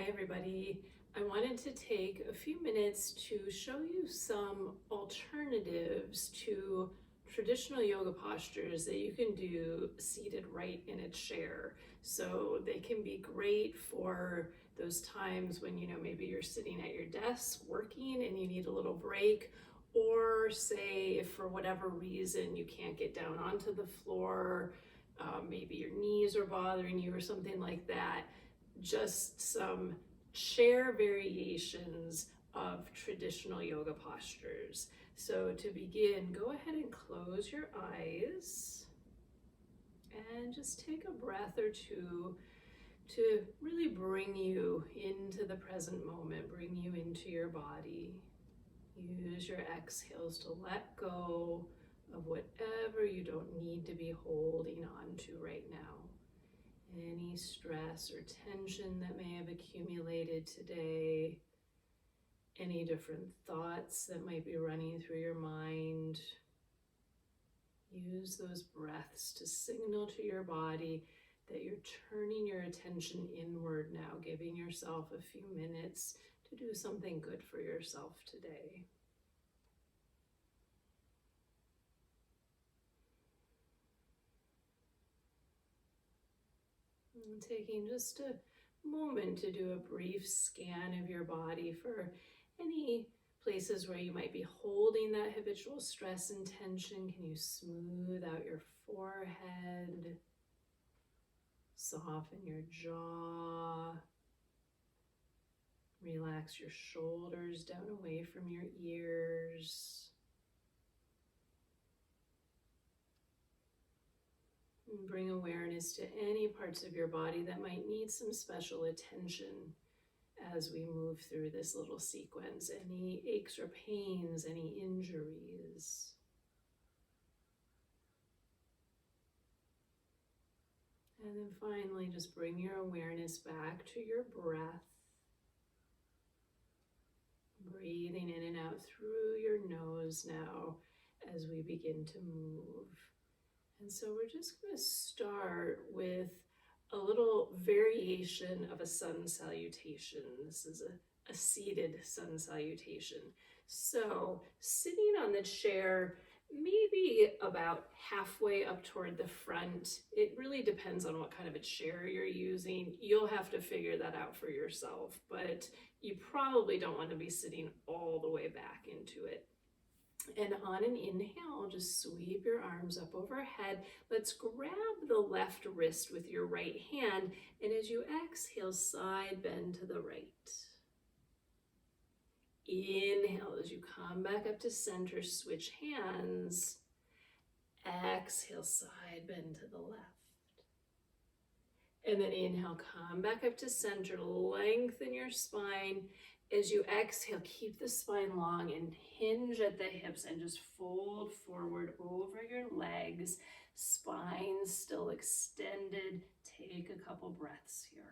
everybody. I wanted to take a few minutes to show you some alternatives to traditional yoga postures that you can do seated right in a chair. So they can be great for those times when, maybe you're sitting at your desk working and you need a little break, or say if for whatever reason you can't get down onto the floor, maybe your knees are bothering you or something like that. Just some chair variations of traditional yoga postures. So to begin, go ahead and close your eyes and just take a breath or two to really bring you into the present moment, bring you into your body. Use your exhales to let go of whatever you don't need to be holding on to right now. Any stress or tension that may have accumulated today, any different thoughts that might be running through your mind. Use those breaths to signal to your body that you're turning your attention inward now, giving yourself a few minutes to do something good for yourself today. And taking just a moment to do a brief scan of your body for any places where you might be holding that habitual stress and tension. Can you smooth out your forehead? Soften your jaw. Relax your shoulders down away from your ears. And bring awareness to any parts of your body that might need some special attention as we move through this little sequence. Any aches or pains, any injuries. And then finally, just bring your awareness back to your breath. Breathing in and out through your nose now as we begin to move. And so we're just going to start with a little variation of a sun salutation. This is a seated sun salutation. So sitting on the chair, maybe about halfway up toward the front. It really depends on what kind of a chair you're using. You'll have to figure that out for yourself, but you probably don't want to be sitting all the way back into it. And on an inhale, just sweep your arms up overhead. Let's grab the left wrist with your right hand. And as you exhale, side bend to the right. Inhale as you come back up to center, switch hands. Exhale, side bend to the left. And then inhale, come back up to center, lengthen your spine. As you exhale, keep the spine long and hinge at the hips and just fold forward over your legs. Spine still extended. Take a couple breaths here.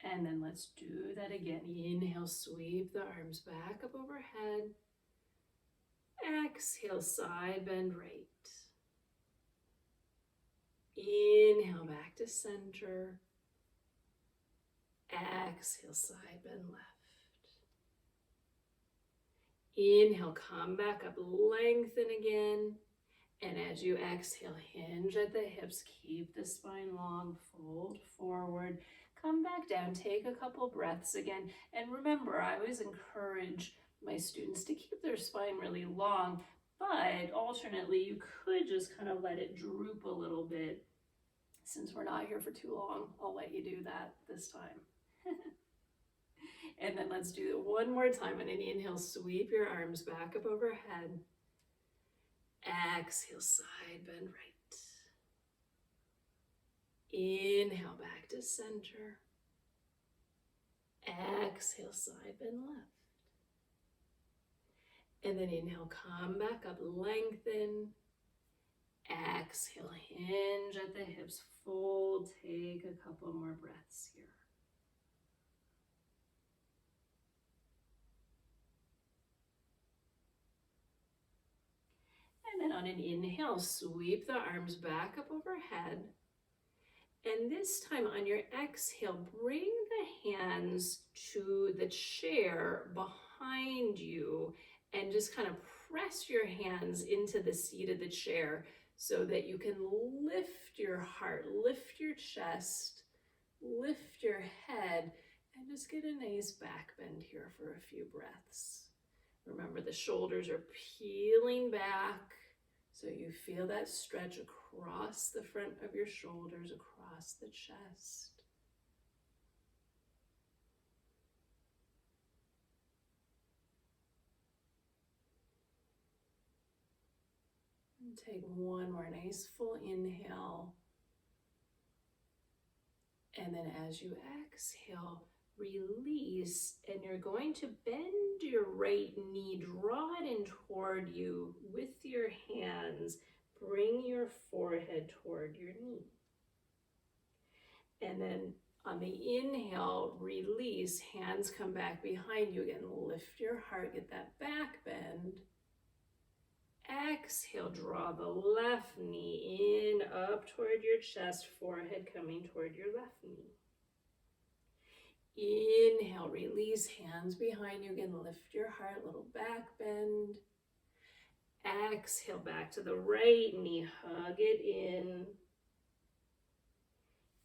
And then let's do that again. Inhale, sweep the arms back up overhead. Exhale, side bend right. Inhale, back to center. Exhale, side bend left. Inhale, come back up, lengthen again. And as you exhale, hinge at the hips, keep the spine long, fold forward. Come back down, take a couple breaths again. And remember, I always encourage my students to keep their spine really long, but alternately, you could just kind of let it droop a little bit. Since we're not here for too long, I'll let you do that this time. And then let's do it one more time. On an inhale, sweep your arms back up overhead. Exhale, side bend right. Inhale, back to center. Exhale, side bend left. And then inhale, come back up, lengthen. Exhale, hinge at the hips, fold. Take a couple more breaths here. And then on an inhale, sweep the arms back up overhead. And this time on your exhale, bring the hands to the chair behind you and just kind of press your hands into the seat of the chair so that you can lift your heart, lift your chest, lift your head, and just get a nice back bend here for a few breaths. Remember, the shoulders are peeling back, so you feel that stretch across the front of your shoulders, across the chest. And take one more nice full inhale. And then as you exhale, release, and you're going to bend your right knee, draw it in toward you with your hands. Bring your forehead toward your knee. And then on the inhale, release, hands come back behind you again. Lift your heart, get that back bend. Exhale, draw the left knee in, up toward your chest, forehead coming toward your left knee. Inhale, release, hands behind you again. Lift your heart, little back bend. Exhale, back to the right knee, hug it in.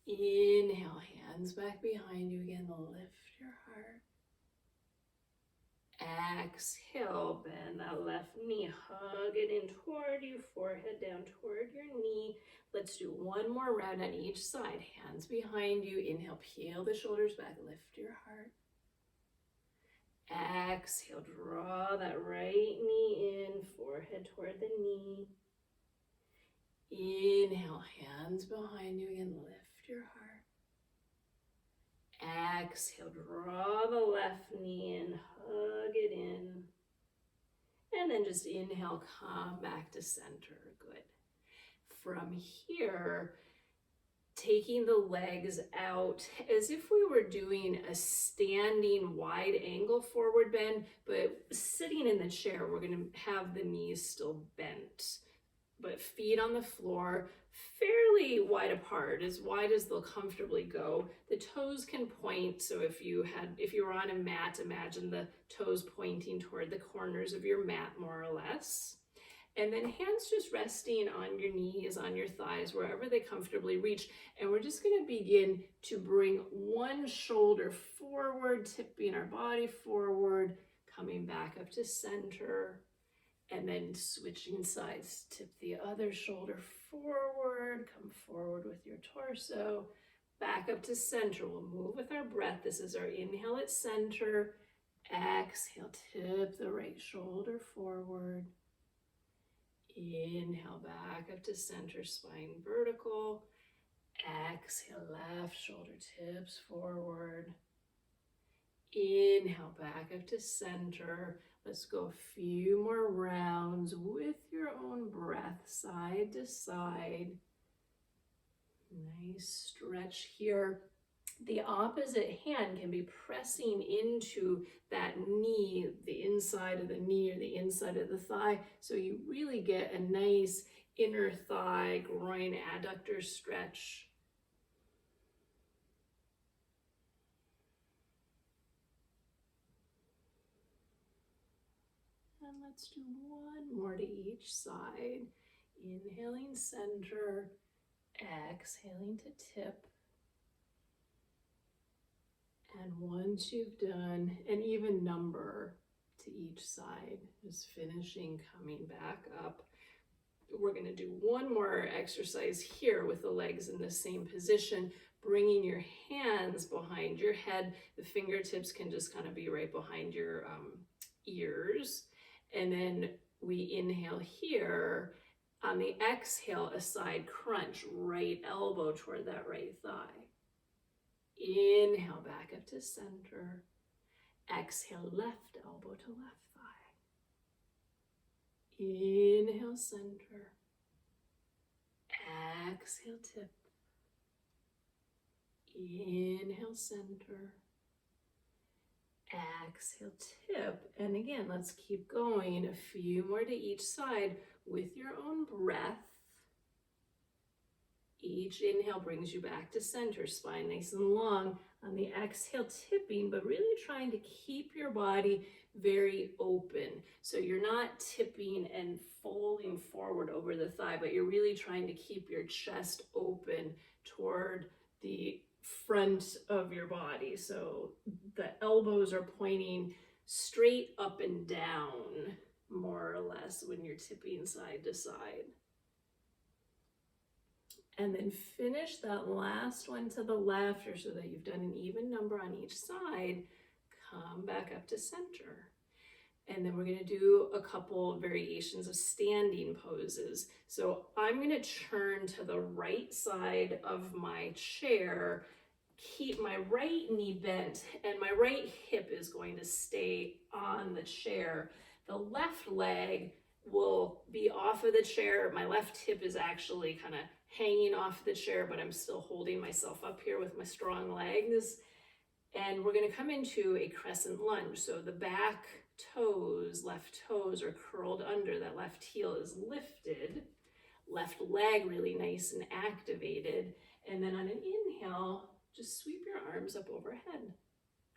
Inhale, hands back behind you again. Lift your heart. Exhale, bend that left knee, hug it in toward you, forehead down toward your knee. Let's do one more round on each side. Hands behind you. Inhale, peel the shoulders back, lift your heart. Exhale, draw that right knee in, forehead toward the knee. Inhale, hands behind you again, lift your heart. Exhale, draw the left knee in, hug it in. And then just inhale, come back to center. Good. From here, taking the legs out as if we were doing a standing wide angle forward bend, but sitting in the chair, we're going to have the knees still bent, but feet on the floor, fairly wide apart, as wide as they'll comfortably go. The toes can point, so if you were on a mat, imagine the toes pointing toward the corners of your mat, more or less. And then hands just resting on your knees, on your thighs, wherever they comfortably reach. And we're just going to begin to bring one shoulder forward, tipping our body forward, coming back up to center. And then switching sides, tip the other shoulder forward, come forward with your torso, back up to center. We'll move with our breath. This is our inhale at center. Exhale, tip the right shoulder forward. Inhale, back up to center, spine vertical. Exhale, left shoulder tips forward. Inhale, back up to center. Let's go a few more rounds with your own breath, side to side. Nice stretch here. The opposite hand can be pressing into that knee, the inside of the knee or the inside of the thigh, so you really get a nice inner thigh, groin, adductor stretch. And let's do one more to each side. Inhaling center, exhaling to tip. And once you've done an even number to each side, just finishing, coming back up. We're going to do one more exercise here with the legs in the same position, bringing your hands behind your head. The fingertips can just kind of be right behind your ears. And then we inhale here. On the exhale, a side crunch, right elbow toward that right thigh. Inhale, back up to center. Exhale, left elbow to left thigh. Inhale, center. Exhale, tip. Inhale, center. Exhale, tip. And again, let's keep going. A few more to each side with your own breath. Each inhale brings you back to center, spine nice and long. On the exhale, tipping, but really trying to keep your body very open. So you're not tipping and folding forward over the thigh, but you're really trying to keep your chest open toward the front of your body. So the elbows are pointing straight up and down, more or less, when you're tipping side to side. And then finish that last one to the left, or so that you've done an even number on each side. Come back up to center. And then we're going to do a couple variations of standing poses. So I'm going to turn to the right side of my chair, keep my right knee bent, and my right hip is going to stay on the chair. The left leg will be off of the chair. My left hip is actually kind of hanging off the chair, but I'm still holding myself up here with my strong legs. And we're going to come into a crescent lunge. So the back toes, left toes are curled under, that left heel is lifted, left leg really nice and activated. And then on an inhale, just sweep your arms up overhead.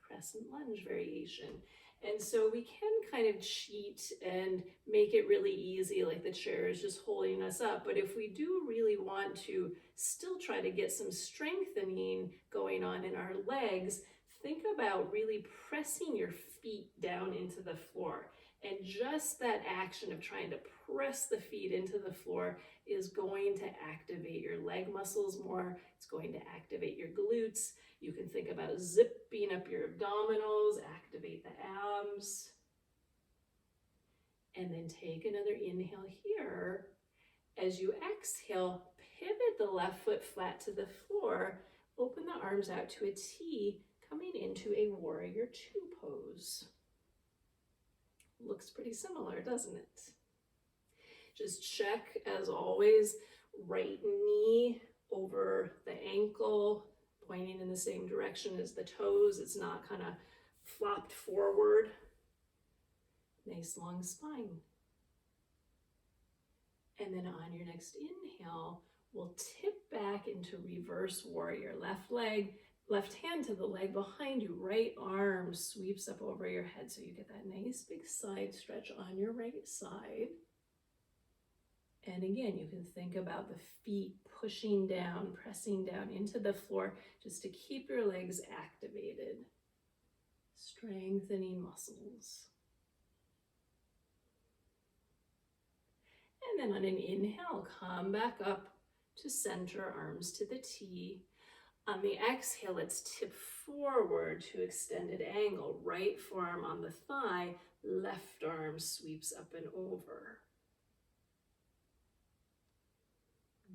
Crescent lunge variation. And so we can kind of cheat and make it really easy, like the chair is just holding us up. But if we do really want to still try to get some strengthening going on in our legs, think about really pressing your feet down into the floor. And just that action of trying to press the feet into the floor is going to activate your leg muscles more. It's going to activate your glutes. You can think about zipping up your abdominals, activate the abs. And then take another inhale here. As you exhale, pivot the left foot flat to the floor. Open the arms out to a T, coming into a warrior two pose. Looks pretty similar, doesn't it? Just check, as always, right knee over the ankle, pointing in the same direction as the toes. It's not kind of flopped forward. Nice long spine. And then on your next inhale, we'll tip back into reverse warrior. Left hand to the leg behind you, right arm sweeps up over your head. So you get that nice big side stretch on your right side. And again, you can think about the feet pushing down, pressing down into the floor just to keep your legs activated, strengthening muscles. And then on an inhale, come back up to center, arms to the T. On the exhale, let's tip forward to extended angle. Right forearm on the thigh, left arm sweeps up and over.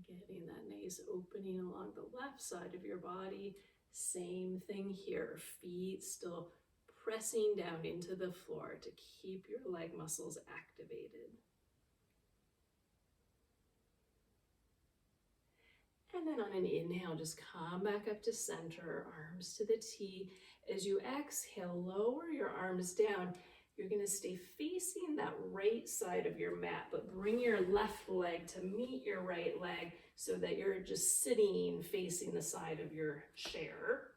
Getting that nice opening along the left side of your body. Same thing here. Feet still pressing down into the floor to keep your leg muscles activated. And then on an inhale, just come back up to center, arms to the T. As you exhale, lower your arms down. You're going to stay facing that right side of your mat, but bring your left leg to meet your right leg so that you're just sitting facing the side of your chair.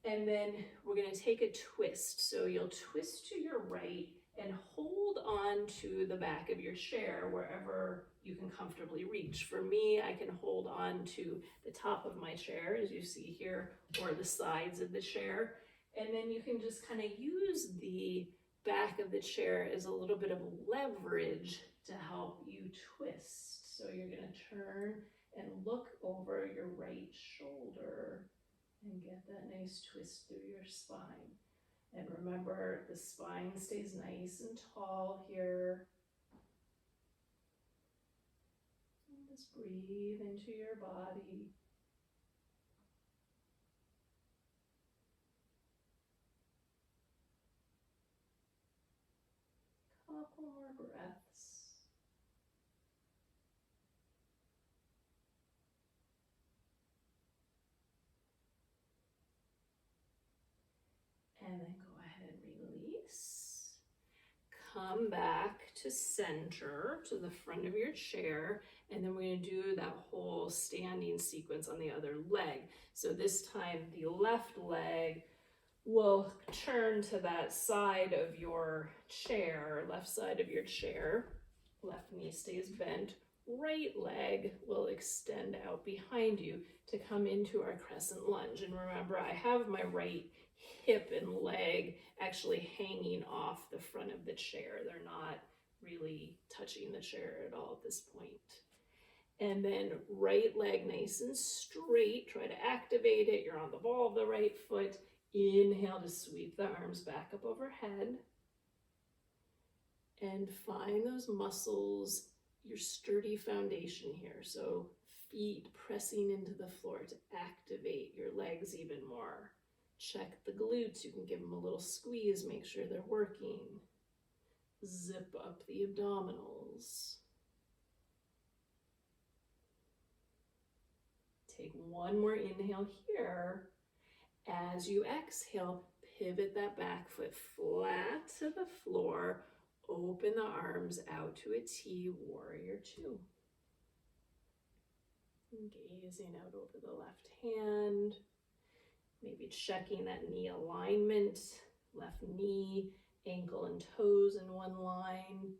And then we're going to take a twist. So you'll twist to your right and hold on to the back of your chair wherever you can comfortably reach. For me, I can hold on to the top of my chair, as you see here, or the sides of the chair. And then you can just kind of use the back of the chair as a little bit of leverage to help you twist. So you're going to turn and look over your right shoulder and get that nice twist through your spine. And remember, the spine stays nice and tall here. And just breathe into your body. Couple more breaths. And then go ahead and come back to center, to the front of your chair, and then we're going to do that whole standing sequence on the other leg. So this time the left leg will turn to that side of your chair, left side of your chair. Left knee stays bent. Right leg will extend out behind you to come into our crescent lunge. And remember, I have my right hip and leg actually hanging off the front of the chair. They're not really touching the chair at all at this point. And then right leg nice and straight. Try to activate it. You're on the ball of the right foot. Inhale to sweep the arms back up overhead. And find those muscles, your sturdy foundation here. So feet pressing into the floor to activate your legs even more. Check the glutes. You can give them a little squeeze. Make sure they're working. Zip up the abdominals. Take one more inhale here. As you exhale, pivot that back foot flat to the floor. Open the arms out to a T, warrior two. Gazing out over the left hand. Maybe checking that knee alignment. Left knee, ankle and toes in one line.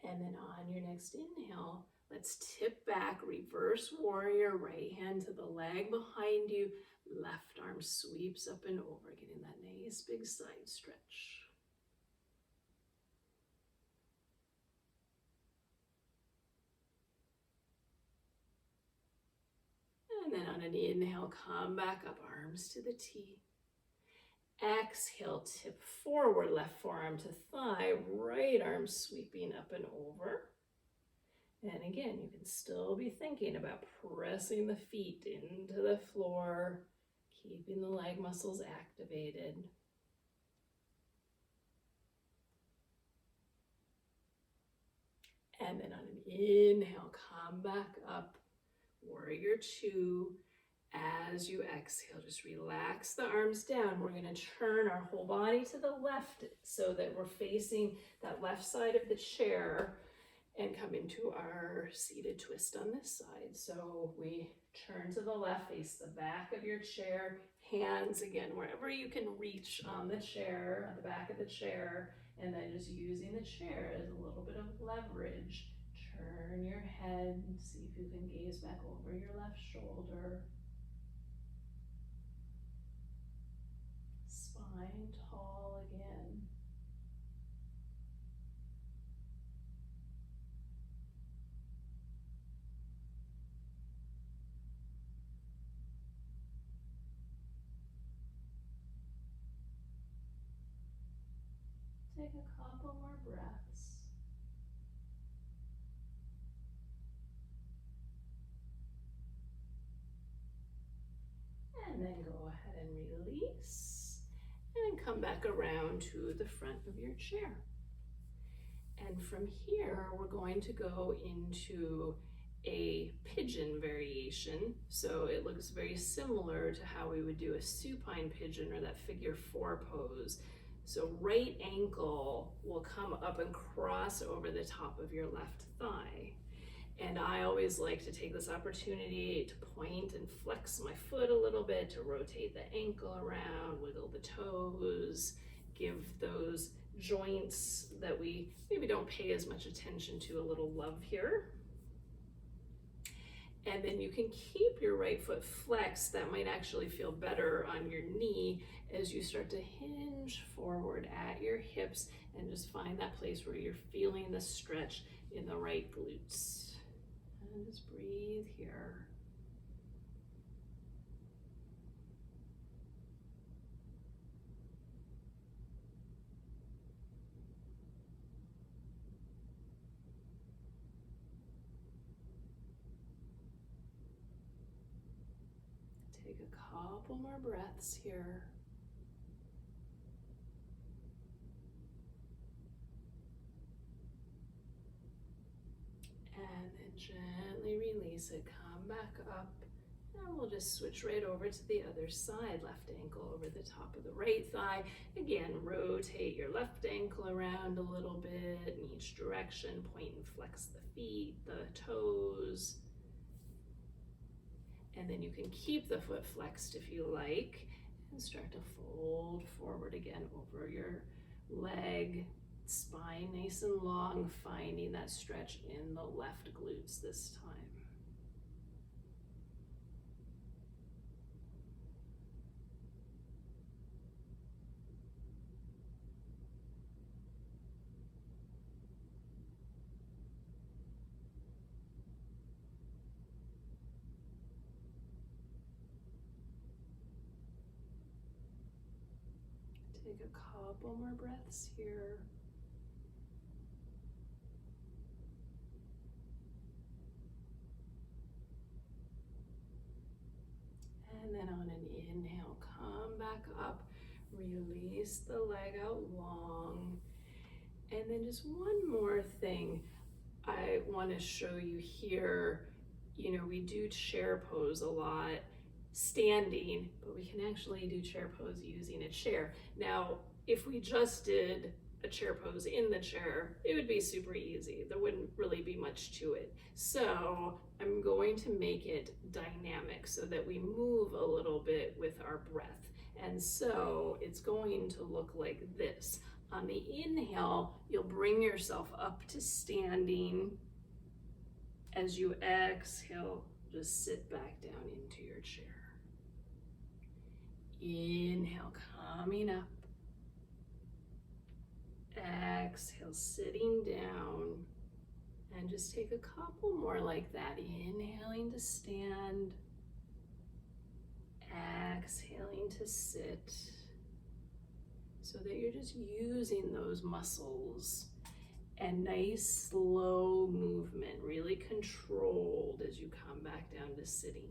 And then on your next inhale, let's tip back, reverse warrior, right hand to the leg behind you. Left arm sweeps up and over, getting that nice big side stretch. And then on an inhale, come back up, arms to the T. Exhale, tip forward, left forearm to thigh, right arm sweeping up and over. And again, you can still be thinking about pressing the feet into the floor, keeping the leg muscles activated. And then on an inhale, come back up, warrior two. As you exhale, just relax the arms down. We're going to turn our whole body to the left so that we're facing that left side of the chair and come into our seated twist on this side. So we turn to the left, face the back of your chair, hands again, wherever you can reach on the chair, at the back of the chair, and then just using the chair as a little bit of leverage. Turn your head, see if you can gaze back over your left shoulder. Spine tall again. Take a couple more breaths. And then go ahead and release. And come back around to the front of your chair. And from here, we're going to go into a pigeon variation. So it looks very similar to how we would do a supine pigeon or that figure four pose. So right ankle will come up and cross over the top of your left thigh. And I always like to take this opportunity to point and flex my foot a little bit, to rotate the ankle around, wiggle the toes, give those joints that we maybe don't pay as much attention to a little love here. And then you can keep your right foot flexed. That might actually feel better on your knee as you start to hinge forward at your hips and just find that place where you're feeling the stretch in the right glutes. And just breathe here. Take a couple more breaths here. And then gently release it. Come back up And we'll just switch right over to the other side. Left ankle over the top of the right thigh. Again, rotate your left ankle around a little bit in each direction. Point and flex the feet, the toes. And then you can keep the foot flexed if you like, and start to fold forward again over your leg. Spine nice and long, finding that stretch in the left glutes this time. Take a couple more breaths here. And then on an inhale, come back up, release the leg out long. And then just one more thing I want to show you here. You know, we do chair pose a lot standing, but we can actually do chair pose using a chair. Now, if we just did a chair pose in the chair, it would be super easy. There wouldn't really be much to it. So I'm going to make it dynamic so that we move a little bit with our breath. And so it's going to look like this. On the inhale, you'll bring yourself up to standing. As you exhale, just sit back down into your chair. Inhale, coming up. Exhale, sitting down. And just take a couple more like that. Inhaling to stand. Exhaling to sit. So that you're just using those muscles. And nice slow movement, really controlled as you come back down to sitting.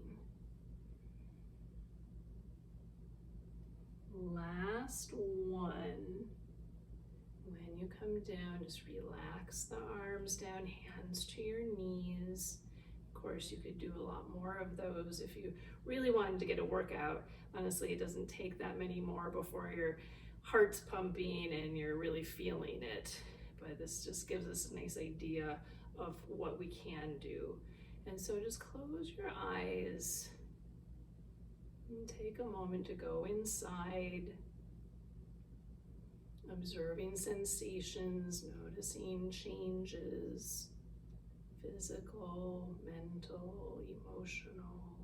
Last one. When you come down, just relax the arms down, hands to your knees. Of course, you could do a lot more of those if you really wanted to get a workout. Honestly, it doesn't take that many more before your heart's pumping and you're really feeling it. But this just gives us a nice idea of what we can do. And so just close your eyes and take a moment to go inside, observing sensations, noticing changes, physical, mental, emotional.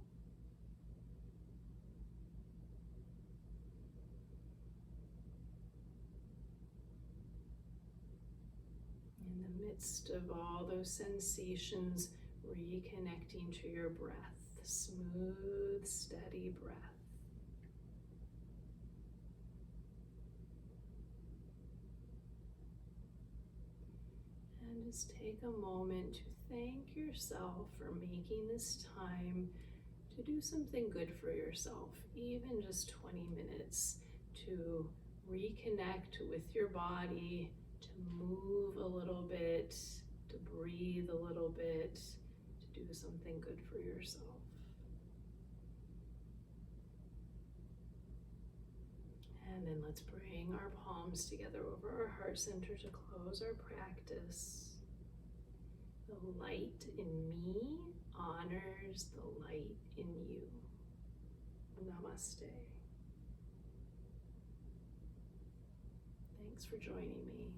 In the midst of all those sensations, reconnecting to your breath, smooth, steady breath. And just take a moment to thank yourself for making this time to do something good for yourself, even just 20 minutes to reconnect with your body, to move a little bit, to breathe a little bit, to do something good for yourself. And then let's bring our palms together over our heart center to close our practice. The light in me honors the light in you. Namaste. Thanks for joining me.